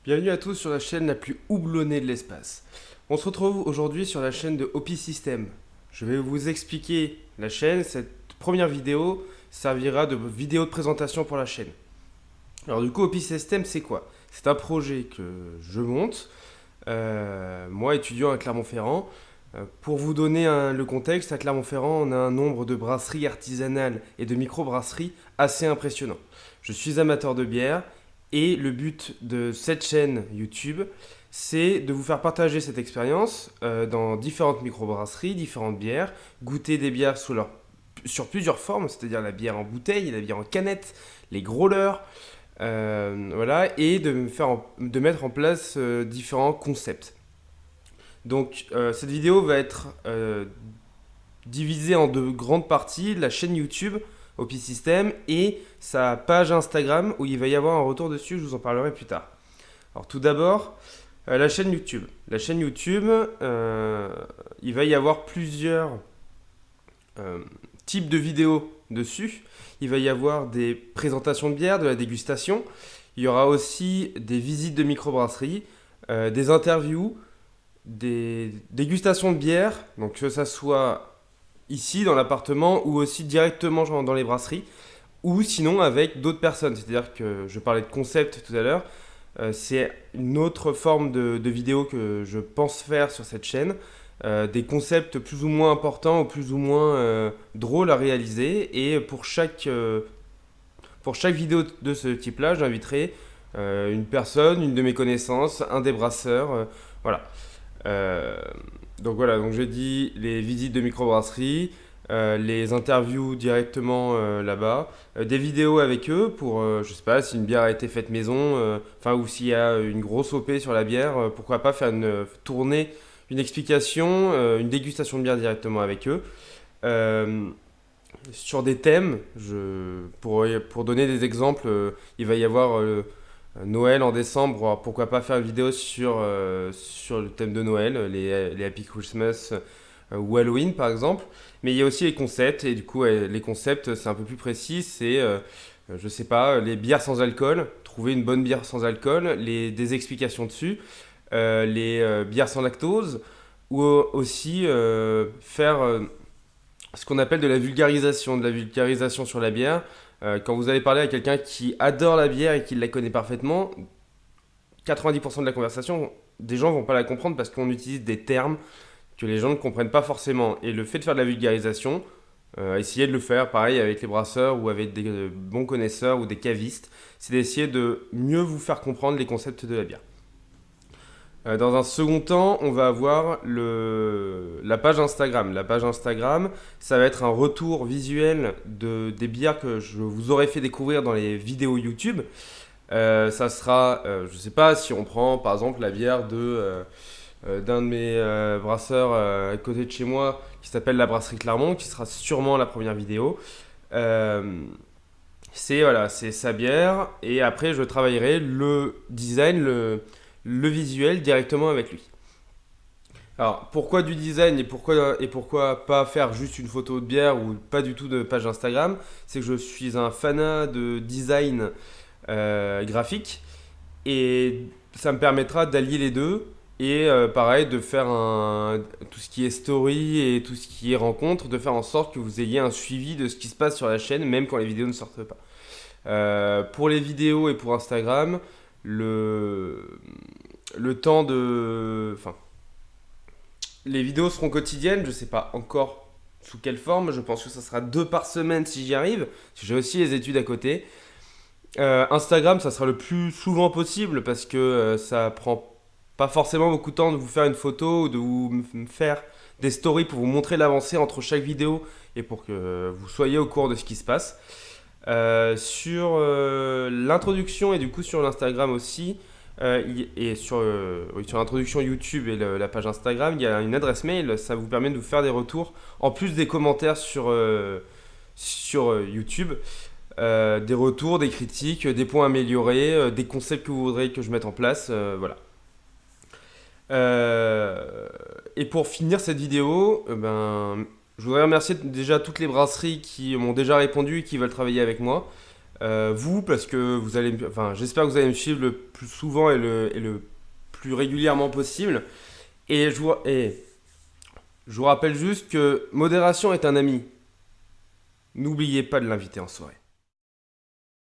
Bienvenue à tous sur la chaîne la plus houblonnée de l'espace. On se retrouve aujourd'hui sur la chaîne de Hopi System. Je vais vous expliquer la chaîne. Cette première vidéo servira de vidéo de présentation pour la chaîne. Alors du coup, Hopi System, c'est quoi? C'est un projet que je monte, moi étudiant à Clermont-Ferrand. Pour vous donner le contexte, à Clermont-Ferrand, on a un nombre de brasseries artisanales et de micro-brasseries assez impressionnant. Je suis amateur de bière et le but de cette chaîne YouTube, c'est de vous faire partager cette expérience dans différentes microbrasseries, différentes bières, goûter des bières sur plusieurs formes, c'est-à-dire la bière en bouteille, la bière en canette, les growlers, voilà, et de mettre en place différents concepts. Donc cette vidéo va être divisée en deux grandes parties, la chaîne YouTube Hopi System et sa page Instagram où il va y avoir un retour dessus, je vous en parlerai plus tard. Alors tout d'abord, la chaîne YouTube. La chaîne YouTube, il va y avoir plusieurs euh, types de vidéos dessus. Il va y avoir des présentations de bière, de la dégustation. Il y aura aussi des visites de microbrasserie, des interviews, des dégustations de bière, donc que ça soit ici dans l'appartement ou aussi directement genre, dans les brasseries, ou sinon avec d'autres personnes. C'est-à-dire que je parlais de concept tout à l'heure, c'est une autre forme de vidéo que je pense faire sur cette chaîne. Des concepts plus ou moins importants ou plus ou moins drôles à réaliser. Et pour chaque vidéo de ce type-là, j'inviterai une personne, une de mes connaissances, un des brasseurs. Voilà. Euh, donc voilà, donc j'ai dit les visites de microbrasserie, les interviews directement là-bas, des vidéos avec eux pour, je sais pas, si une bière a été faite maison, enfin ou s'il y a une grosse OP sur la bière, pourquoi pas faire une tournée, une explication, une dégustation de bière directement avec eux. Euh, sur des thèmes, pour donner des exemples, il va y avoir Noël en décembre, alors pourquoi pas faire une vidéo sur le thème de Noël, les Happy Christmas ou Halloween par exemple. Mais il y a aussi les concepts, et du coup, les concepts, c'est un peu plus précis, c'est, je sais pas, les bières sans alcool, trouver une bonne bière sans alcool, des explications dessus, les bières sans lactose, ou aussi faire ce qu'on appelle de la vulgarisation sur la bière. Quand vous allez parler à quelqu'un qui adore la bière et qui la connaît parfaitement, 90% de la conversation, des gens vont pas la comprendre parce qu'on utilise des termes que les gens ne comprennent pas forcément. Et le fait de faire de la vulgarisation, essayer de le faire pareil avec les brasseurs ou avec des bons connaisseurs ou des cavistes, c'est d'essayer de mieux vous faire comprendre les concepts de la bière. Dans un second temps, on va avoir la page Instagram. La page Instagram, ça va être un retour visuel des bières que je vous aurais fait découvrir dans les vidéos YouTube. Ça sera, je sais pas, si on prend par exemple la bière d'un de mes brasseurs à côté de chez moi qui s'appelle la brasserie Clermont, qui sera sûrement la première vidéo. Euh, c'est sa bière et après je travaillerai le design, le visuel directement avec lui. Alors pourquoi du design et pourquoi pas faire juste une photo de bière ou pas du tout de page Instagram? C'est que je suis un fanat de design graphique et ça me permettra d'allier les deux et pareil de faire tout ce qui est story et tout ce qui est rencontre, de faire en sorte que vous ayez un suivi de ce qui se passe sur la chaîne même quand les vidéos ne sortent pas. Pour les vidéos et pour Instagram, le, le temps de... Enfin, les vidéos seront quotidiennes, je sais pas encore sous quelle forme, je pense que ça sera 2 par semaine si j'y arrive, parce que j'ai aussi les études à côté. Instagram, ça sera le plus souvent possible parce que ça prend pas forcément beaucoup de temps de vous faire une photo ou de vous faire des stories pour vous montrer l'avancée entre chaque vidéo et pour que vous soyez au courant de ce qui se passe. Sur l'introduction et du coup sur l'Instagram aussi, et oui, sur l'introduction YouTube et la page Instagram, il y a une adresse mail, ça vous permet de vous faire des retours en plus des commentaires sur YouTube. Des retours, des critiques, des points améliorés, des concepts que vous voudrez que je mette en place, voilà. Et pour finir cette vidéo, je voudrais remercier déjà toutes les brasseries qui m'ont déjà répondu et qui veulent travailler avec moi. Vous, parce que vous allez, enfin, j'espère que vous allez me suivre le plus souvent et le plus régulièrement possible. Et je vous rappelle juste que modération est un ami. N'oubliez pas de l'inviter en soirée.